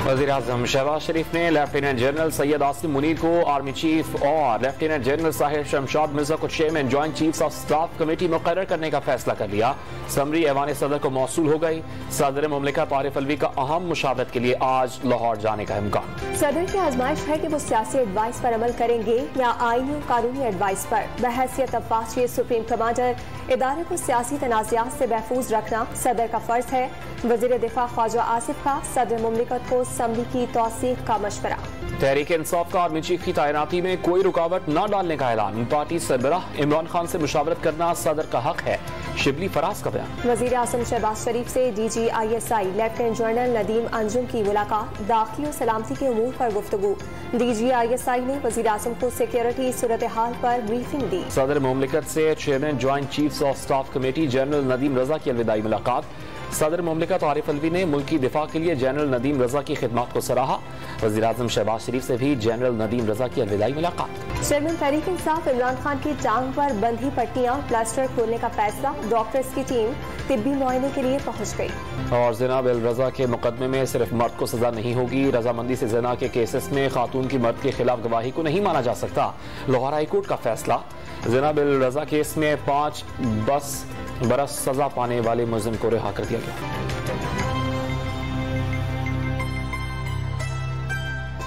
वज़ीर-ए-आज़म शहबाज शरीफ ने lieutenant general Syed Asim Munir को आर्मी चीफ और लेफ्टिनेंट जनरल साहिर शमशाद मिर्जा को chairman joint chiefs of staff committee मुकर्रर करने का फैसला कर लिया। समरी ऐवान सदर को मौसूल हो गई। सदर मुमलिकत आरिफ अलवी का अहम मुशावरत के लिए आज लाहौर जाने का इम्कान। सदर की आजमाइश है कि वो सियासी एडवाइस पर अमल करेंगे या आईनी और कानूनी एडवाइस पर। बहैसियत अफवाज के सुप्रीम कमांडर इदारे को सियासी तनाज़ात से महफूज रखना सदर का फर्ज है। वज़ीर दिफा ख्वाजा आसिफ का सदर मुमलिकत को असम्बली की तौसीक का मशवरा। तहरीक इंसाफ का आर्मी चीफ की तैनाती में कोई रुकावट न डालने का ऐलान। पार्टी सरबराह इमरान खान से मुशावरत करना सदर का हक है। शिबली फराज का बयान। वज़ीर आज़म शहबाज शरीफ से DGISI lieutenant general Nadeem Anjum की मुलाकात। दाखिली और सलामती के उमूर पर गुफ्तगू। DGISI ने वज़ीर आज़म को सिक्योरिटी सूरत हाल पर ब्रीफिंग दी। सदर मुमलिकत से chairman joint chiefs of staff committee general Nadeem Raza की अलविदाई मुलाकात। सदर मुमलिकत आरिफ अलवी ने मुल्की दिफा के लिए जनरल नदीम रजा की खिदमत को सराहा। वज़ीर आज़म शहबाज शरीफ से भी जनरल नदीम रजा की अलविदाई मुलाकात। चेयरमैन तहरीक इंसाफ इमरान खान की टांग पर बंधी पट्टियां प्लास्टर खोलने का फैसला। डॉक्टर्स की टीम तिब्बी मुआयने के लिए पहुंच गई। और ज़िना बिल रजा के मुकदमे में सिर्फ मर्द को सजा नहीं होगी। रजामंदी से ज़िना के केसेस में खातून की मर्द के खिलाफ गवाही को नहीं माना जा सकता। लाहौर हाई कोर्ट का फैसला। ज़िना बिल रजा केस में 5 बरस सजा पाने वाले मुलजिम को रिहा कर दिया गया।